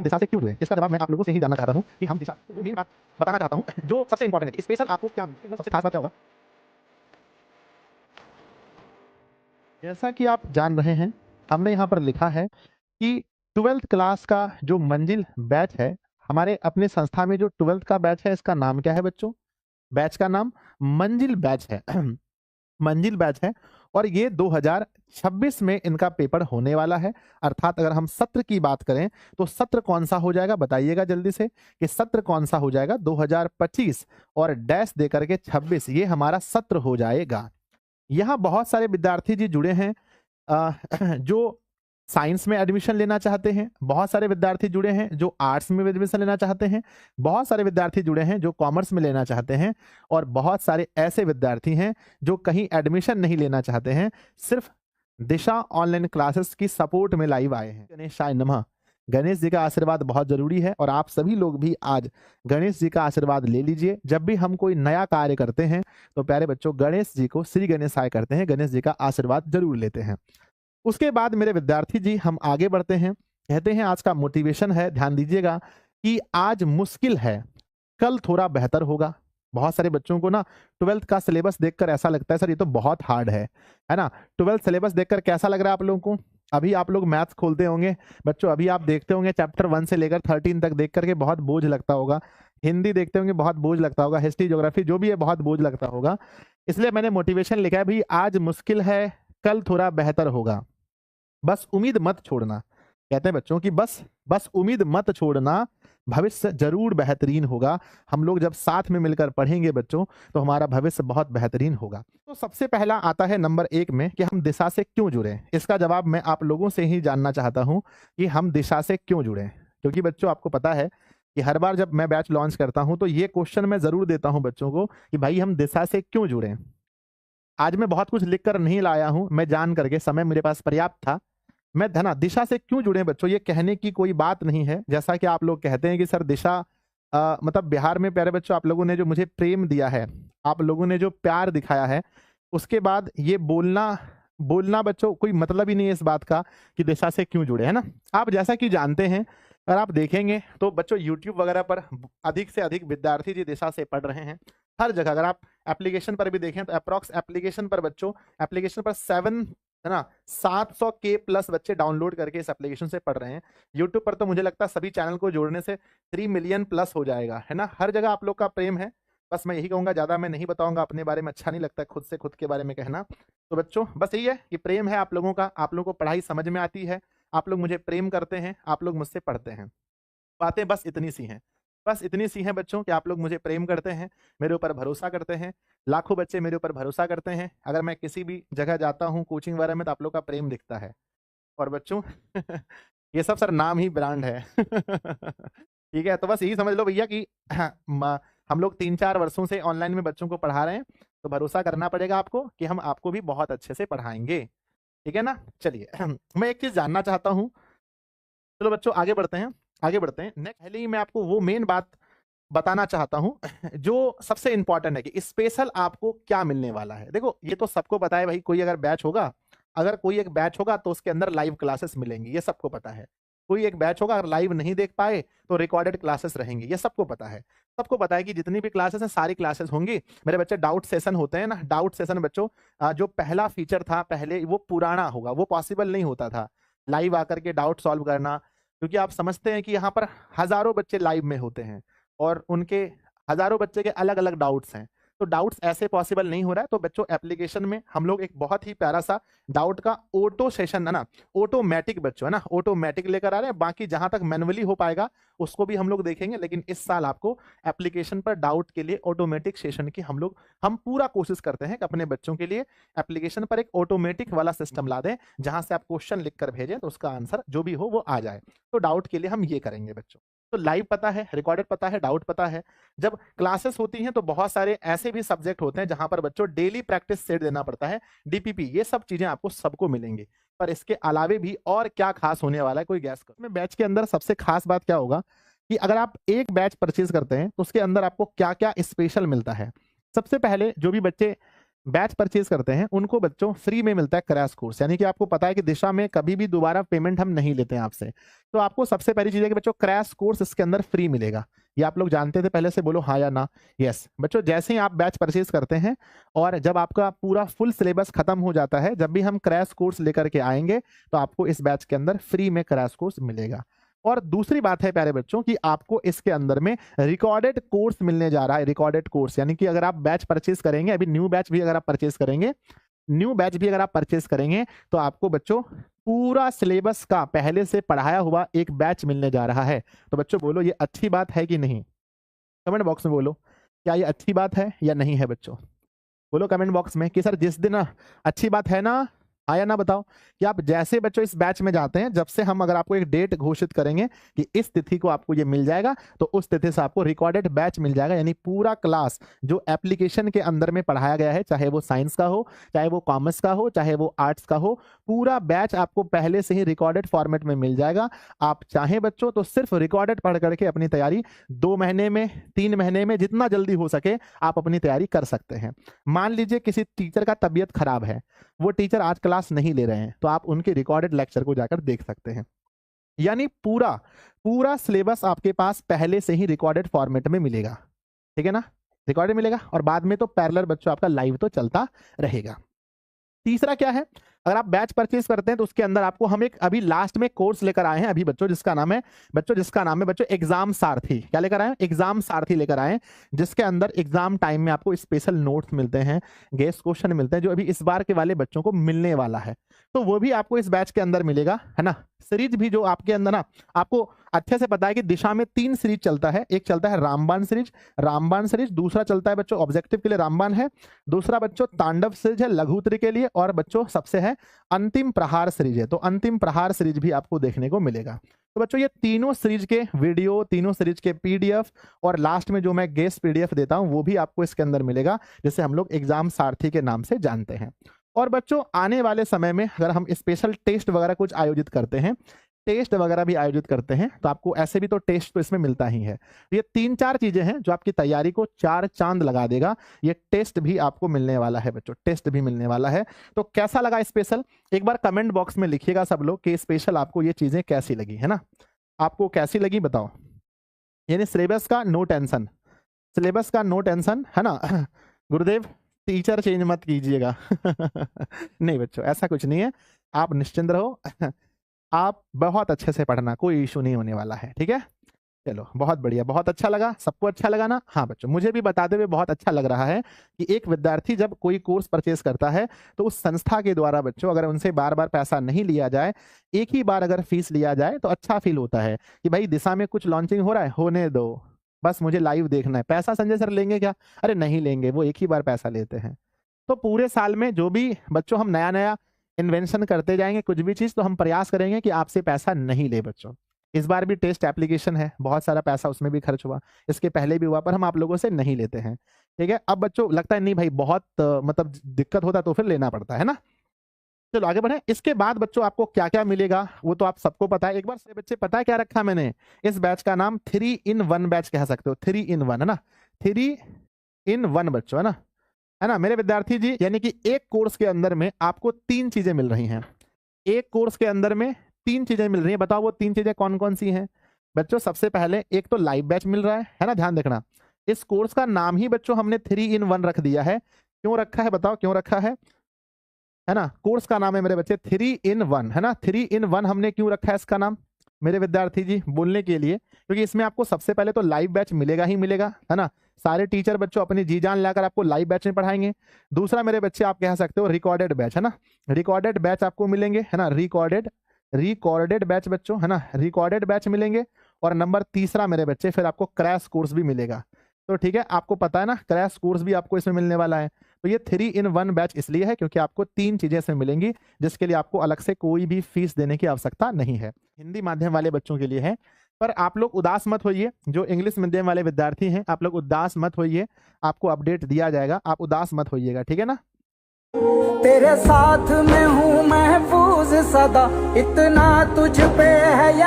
दिशा से क्यों जुड़े? इसका जवाब मैं आप लोगों से ही जानना चाहता हूँ कि हम दिशा मेन बात बताना चाहता हूँ जो सबसे इंपॉर्टेंट है। स्पेशल आपको क्या सबसे खास बात क्या होगा? जैसा कि आप जान रहे हैं, हमने यहाँ पर लिखा है कि 12th क्लास का जो मंजिल बैच है, हमारे अपने संस्था में जो 12th का बैच है, इसका नाम क्या है बच्चों? बैच का नाम मंजिल बैच है। मंजिल बैच है और ये 2026 में इनका पेपर होने वाला है। अर्थात अगर हम सत्र की बात करें तो सत्र कौन सा हो जाएगा, बताइएगा जल्दी से कि सत्र कौन सा हो जाएगा? 2025 और डैश दे करके 26, ये हमारा सत्र हो जाएगा। यहाँ बहुत सारे विद्यार्थी जी जुड़े हैं जो साइंस में एडमिशन लेना चाहते हैं, बहुत सारे विद्यार्थी जुड़े हैं जो आर्ट्स में एडमिशन लेना चाहते हैं, बहुत सारे विद्यार्थी जुड़े हैं जो कॉमर्स में लेना चाहते हैं और बहुत सारे ऐसे विद्यार्थी हैं जो कहीं एडमिशन नहीं लेना चाहते हैं, सिर्फ दिशा ऑनलाइन क्लासेस की सपोर्ट में लाइव आए हैं। गणेशाय नमः। गणेश जी का आशीर्वाद बहुत जरूरी है और आप सभी लोग भी आज गणेश जी का आशीर्वाद ले लीजिए। जब भी हम कोई नया कार्य करते हैं तो प्यारे बच्चों गणेश जी को श्री गणेशाय करते हैं, गणेश जी का आशीर्वाद जरूर लेते हैं। उसके बाद मेरे विद्यार्थी जी हम आगे बढ़ते हैं। कहते हैं आज का मोटिवेशन है, ध्यान दीजिएगा कि आज मुश्किल है, कल थोड़ा बेहतर होगा। बहुत सारे बच्चों को ना 12th का सिलेबस देखकर ऐसा लगता है सर ये तो बहुत हार्ड है ना? 12th सिलेबस देखकर कैसा लग रहा है आप लोगों को? अभी आप लोग मैथ्स खोलते होंगे बच्चों, अभी आप देखते होंगे चैप्टर 1 से लेकर 13 तक देख करके बहुत बोझ लगता होगा। हिंदी देखते होंगे बहुत बोझ लगता होगा, हिस्ट्री ज्योग्राफी जो भी है बहुत बोझ लगता होगा। इसलिए मैंने मोटिवेशन लिखा है भाई आज मुश्किल है, कल थोड़ा बेहतर होगा, बस उम्मीद मत छोड़ना। कहते हैं बच्चों की बस उम्मीद मत छोड़ना, भविष्य जरूर बेहतरीन होगा। हम लोग जब साथ में मिलकर पढ़ेंगे बच्चों तो हमारा भविष्य बहुत बेहतरीन होगा। तो सबसे पहला आता है नंबर 1 में कि हम दिशा से क्यों जुड़े। इसका जवाब मैं आप लोगों से ही जानना चाहता हूं कि हम दिशा से क्यों जुड़े। क्योंकि बच्चों आपको पता है कि हर बार जब मैं बैच लॉन्च करता हूं तो ये क्वेश्चन मैं जरूर देता हूं बच्चों को कि भाई हम दिशा से क्यों जुड़े। आज मैं बहुत कुछ लिख कर नहीं लाया हूं, मैं जान करके, समय मेरे पास पर्याप्त था। मैं धना दिशा से क्यों जुड़े बच्चों, ये कहने की कोई बात नहीं है। जैसा कि आप लोग कहते हैं कि सर दिशा मतलब बिहार में प्यारे बच्चों आप लोगों ने जो मुझे प्रेम दिया है, आप लोगों ने जो प्यार दिखाया है, उसके बाद ये बोलना बोलना बच्चों कोई मतलब ही नहीं है इस बात का कि दिशा से क्यों जुड़े, है ना? आप जैसा कि जानते हैं, अगर आप देखेंगे तो बच्चों यूट्यूब वगैरह पर अधिक से अधिक विद्यार्थी जी दिशा से पढ़ रहे हैं। हर जगह अगर आप एप्लीकेशन पर भी देखें तो अप्रॉक्स एप्लीकेशन पर बच्चों, एप्लीकेशन पर 7 है ना 700 के प्लस बच्चे डाउनलोड करके इस एप्लीकेशन से पढ़ रहे हैं। यूट्यूब पर तो मुझे लगता है सभी चैनल को जोड़ने से 3 मिलियन प्लस हो जाएगा, है ना? हर जगह आप लोग का प्रेम है। बस मैं यही कहूंगा, ज्यादा मैं नहीं बताऊंगा, अपने बारे में अच्छा नहीं लगता खुद से खुद के बारे में कहना। तो बच्चों बस यही है कि प्रेम है आप लोगों का, आप लोगों को पढ़ाई समझ में आती है, आप लोग मुझे प्रेम करते हैं, आप लोग मुझसे पढ़ते हैं। बातें बस इतनी सी हैं, बस इतनी सी हैं बच्चों कि आप लोग मुझे प्रेम करते हैं, मेरे ऊपर भरोसा करते हैं। लाखों बच्चे मेरे ऊपर भरोसा करते हैं। अगर मैं किसी भी जगह जाता हूँ कोचिंग वगैरह में तो आप लोग का प्रेम दिखता है। और बच्चों ये सब सर नाम ही ब्रांड है। ठीक है, तो बस यही समझ लो भैया कि हम लोग 3-4 वर्षों से ऑनलाइन में बच्चों को पढ़ा रहे हैं, तो भरोसा करना पड़ेगा आपको कि हम आपको भी बहुत अच्छे से पढ़ाएंगे। ठीक है ना? चलिए मैं एक चीज जानना चाहता हूँ। चलो बच्चों आगे बढ़ते हैं, आगे बढ़ते हैं। नेक्स्ट पहले ही मैं आपको वो मेन बात बताना चाहता हूं जो सबसे इंपॉर्टेंट है कि स्पेशल आपको क्या मिलने वाला है। देखो ये तो सबको पता है भाई, कोई अगर बैच होगा, अगर कोई एक बैच होगा तो उसके अंदर लाइव क्लासेस मिलेंगी, ये सबको पता है। कोई एक बैच होगा, अगर लाइव नहीं देख पाए तो रिकॉर्डेड क्लासेस रहेंगी, ये सबको पता है। सबको पता है कि जितनी भी क्लासेस हैं सारी क्लासेस होंगी। मेरे बच्चे डाउट सेशन होते हैं ना, डाउट सेशन बच्चों जो पहला फीचर था पहले वो पुराना होगा, वो पॉसिबल नहीं होता था लाइव आकर के डाउट सॉल्व करना। क्योंकि आप समझते हैं कि यहाँ पर हजारों बच्चे लाइव में होते हैं और उनके हजारों बच्चे के अलग अलग डाउट्स हैं, तो डाउट्स ऐसे पॉसिबल नहीं हो रहा है। तो बच्चों एप्लीकेशन में हम लोग एक बहुत ही प्यारा सा डाउट का ऑटो सेशन है ना, ऑटोमेटिक बच्चों है ना, ऑटोमेटिक लेकर आ रहे हैं। बाकी जहां तक मैनुअली हो पाएगा उसको भी हम लोग देखेंगे, लेकिन इस साल आपको एप्लीकेशन पर डाउट के लिए ऑटोमेटिक सेशन की हम पूरा कोशिश करते हैं कि अपने बच्चों के लिए एप्लीकेशन पर एक ऑटोमेटिक वाला सिस्टम ला दें, जहां से आप क्वेश्चन लिख कर भेजें तो उसका आंसर जो भी हो वो आ जाए। तो डाउट के लिए हम ये करेंगे बच्चों। तो लाइव पता है, रिकॉर्डेड पता है, डाउट पता है। जब क्लासेस होती हैं तो बहुत सारे ऐसे भी सब्जेक्ट होते हैं जहां पर बच्चों डेली प्रैक्टिस सेट देना पड़ता है, डीपीपी, ये सब चीजें आपको सबको मिलेंगी। पर इसके अलावे भी और क्या खास होने वाला है, कोई गैस करो। में बैच के अंदर सबसे खास बात क्या होगा कि अगर आप एक बैच परचेज करते हैं तो उसके अंदर आपको क्या क्या स्पेशल मिलता है। सबसे पहले जो भी बच्चे बैच परचेज करते हैं उनको बच्चों फ्री में मिलता है क्रैश कोर्स, यानी कि आपको पता है कि दिशा में कभी भी दोबारा पेमेंट हम नहीं लेते हैं आपसे। तो आपको सबसे पहली चीज है कि बच्चों क्रैश कोर्स इसके अंदर फ्री मिलेगा। ये आप लोग जानते थे पहले से, बोलो हाँ या ना। यस बच्चों, जैसे ही आप बैच परचेज करते हैं और जब आपका पूरा फुल सिलेबस खत्म हो जाता है, जब भी हम क्रैश कोर्स लेकर के आएंगे तो आपको इस बैच के अंदर फ्री में क्रैश कोर्स मिलेगा। और दूसरी बात है प्यारे बच्चों कि आपको इसके अंदर में रिकॉर्डेड कोर्स मिलने जा रहा है। रिकॉर्डेड कोर्स यानी कि अगर आप बैच परचेज करेंगे, अभी न्यू बैच भी अगर आप परचेज करेंगे, तो आपको बच्चों पूरा सिलेबस का पहले से पढ़ाया हुआ एक बैच मिलने जा रहा है। तो बच्चों बोलो ये अच्छी बात है कि नहीं? कमेंट बॉक्स में बोलो क्या ये अच्छी बात है या नहीं है बच्चों। बोलो कमेंट बॉक्स में कि सर जिस दिन अच्छी बात है ना, हाँ या ना बताओ। कि आप जैसे बच्चों इस बैच में जाते हैं, जब से हम अगर आपको एक डेट घोषित करेंगे कि इस तिथि को आपको ये मिल जाएगा, तो उस तिथि से आपको रिकॉर्डेड बैच मिल जाएगा। यानी पूरा क्लास जो एप्लीकेशन के अंदर में पढ़ाया गया है, चाहे वो साइंस का हो, चाहे वो कॉमर्स का हो, चाहे वो आर्ट्स का हो, पूरा बैच आपको पहले से ही रिकॉर्डेड फॉर्मेट में मिल जाएगा। आप चाहें बच्चों तो सिर्फ रिकॉर्डेड पढ़ करके अपनी तैयारी 2 महीने में, 3 महीने में, जितना जल्दी हो सके आप अपनी तैयारी कर सकते हैं। मान लीजिए किसी टीचर का तबीयत खराब है, वो टीचर आज क्लास नहीं ले रहे हैं, तो आप उनके रिकॉर्डेड लेक्चर को जाकर देख सकते हैं। यानी पूरा सिलेबस आपके पास पहले से ही रिकॉर्डेड फॉर्मेट में मिलेगा। ठीक है ना? रिकॉर्डेड मिलेगा और बाद में तो पैरेलल बच्चों आपका लाइव तो चलता रहेगा। तीसरा क्या है, अगर आप बैच परचेज करते हैं तो उसके अंदर आपको हम एक अभी लास्ट में कोर्स लेकर आए हैं अभी बच्चों, जिसका नाम है बच्चों एग्जाम सारथी। क्या लेकर आए हैं? एग्जाम सारथी लेकर आए हैं, जिसके अंदर एग्जाम टाइम में आपको स्पेशल नोट्स मिलते हैं, गेस्ट क्वेश्चन मिलते हैं, जो अभी इस बार के वाले बच्चों को मिलने वाला है। तो वो भी आपको इस बैच के अंदर मिलेगा, है ना। सीरीज भी जो आपके अंदर ना, आपको अच्छे से पता है कि दिशा में 3 सीरीज चलता है। एक चलता है रामबाण सीरीज, दूसरा चलता है बच्चों ऑब्जेक्टिव के लिए रामबाण है, दूसरा बच्चों तांडव सीरीज है लघुत्तरी के लिए, और बच्चों सबसे है अंतिम प्रहार सीरीज है। तो अंतिम प्रहार सीरीज भी आपको देखने को मिलेगा। तो बच्चों ये तीनों सीरीज के वीडियो, तीनों सीरीज के पीडीएफ और लास्ट में जो मैं गेस्ट पीडीएफ देता हूं वो भी आपको इसके अंदर मिलेगा, जिसे हम लोग एग्जाम सारथी के नाम से जानते हैं। और बच्चों आने वाले समय में अगर हम स्पेशल टेस्ट वगैरह कुछ आयोजित करते हैं, तो आपको ऐसे भी तो टेस्ट तो इसमें मिलता ही है। ये 3-4 चीजें हैं जो आपकी तैयारी को 4 चांद लगा देगा। ये टेस्ट भी आपको मिलने वाला है बच्चों, टेस्ट भी मिलने वाला है। तो कैसा लगा स्पेशल, एक बार कमेंट बॉक्स में लिखिएगा सब लोग कि स्पेशल आपको ये चीजें कैसी लगी, है ना। आपको कैसी लगी बताओ। यानी सिलेबस का नो टेंशन, है ना। गुरुदेव टीचर चेंज मत कीजिएगा। नहीं बच्चों ऐसा कुछ नहीं है, आप निश्चिंत रहो। आप बहुत अच्छे से पढ़ना, कोई इशू नहीं होने वाला है। ठीक है, चलो बहुत बढ़िया, बहुत अच्छा लगा। सबको अच्छा लगा ना? हाँ बच्चों, मुझे भी बताते हुए बहुत अच्छा लग रहा है कि एक विद्यार्थी जब कोई कोर्स परचेज करता है तो उस संस्था के द्वारा बच्चों अगर उनसे बार बार पैसा नहीं लिया जाए, एक ही बार अगर फीस लिया जाए तो अच्छा फील होता है कि भाई दिशा में कुछ लॉन्चिंग हो रहा है, होने दो, बस मुझे लाइव देखना है। पैसा संजय सर लेंगे क्या? अरे नहीं लेंगे, वो एक ही बार पैसा लेते हैं। तो पूरे साल में जो भी बच्चों हम नया नया इन्वेंशन करते जाएंगे, कुछ भी चीज, तो हम प्रयास करेंगे कि आपसे पैसा नहीं ले बच्चों। इस बार भी टेस्ट एप्लीकेशन है, बहुत सारा पैसा उसमें भी खर्च हुआ, इसके पहले भी हुआ, पर हम आप लोगों से नहीं लेते हैं। ठीक है, अब बच्चों लगता है नहीं भाई बहुत मतलब दिक्कत होता तो फिर लेना पड़ता है ना। चलो आगे बढ़े। इसके बाद बच्चों आपको क्या क्या मिलेगा वो तो आप सबको पता है। एक बार से बच्चे पता है क्या रखा मैंने? इस बैच का नाम 3 in 1 बैच कह सकते हो, 3 in 1, है ना। 3 in 1 बच्चों, है ना मेरे विद्यार्थी जी। यानी कि एक कोर्स के अंदर में आपको 3 चीजें मिल रही हैं, एक कोर्स के अंदर में 3 चीजें मिल रही हैं। बताओ वो 3 चीजें कौन कौन सी हैं बच्चों? सबसे पहले एक तो लाइव बैच मिल रहा है ना, ध्यान देखना। इस कोर्स का नाम ही बच्चों हमने 3 in 1 रख दिया है। क्यों रखा है बताओ, क्यों रखा है ना। कोर्स का नाम है मेरे बच्चे 3 in 1, है ना। 3 in 1 हमने क्यों रखा है इसका नाम मेरे विद्यार्थी जी? बोलने के लिए, क्योंकि इसमें आपको सबसे पहले तो लाइव बैच मिलेगा ही मिलेगा, है ना। सारे टीचर बच्चों अपनी जी जान लाकर आपको लाइव बैच में पढ़ाएंगे। दूसरा मेरे बच्चे आप कह सकते हो रिकॉर्डेड बैच, है ना। रिकॉर्डेड बैच आपको मिलेंगे, है ना। रिकॉर्डेड बैच बच्चों, है ना, रिकॉर्डेड बैच मिलेंगे। और नंबर तीसरा मेरे बच्चे फिर आपको क्रैश कोर्स भी मिलेगा। तो ठीक है, आपको पता है ना क्रैश कोर्स भी आपको इसमें मिलने वाला है। तो ये 3 in 1 बैच इसलिए है क्योंकि आपको 3 चीजें इसमें मिलेंगी, जिसके लिए आपको अलग से कोई भी फीस देने की आवश्यकता नहीं है। हिंदी माध्यम वाले बच्चों के लिए है, पर आप लोग उदास मत होइए। जो इंग्लिश मीडियम वाले विद्यार्थी हैं आप लोग उदास मत होइए, आपको अपडेट दिया जाएगा, आप उदास मत होइएगा, ठीक है ना। तेरे साथ में हूँ महफूज सदा, इतना तुझ पे है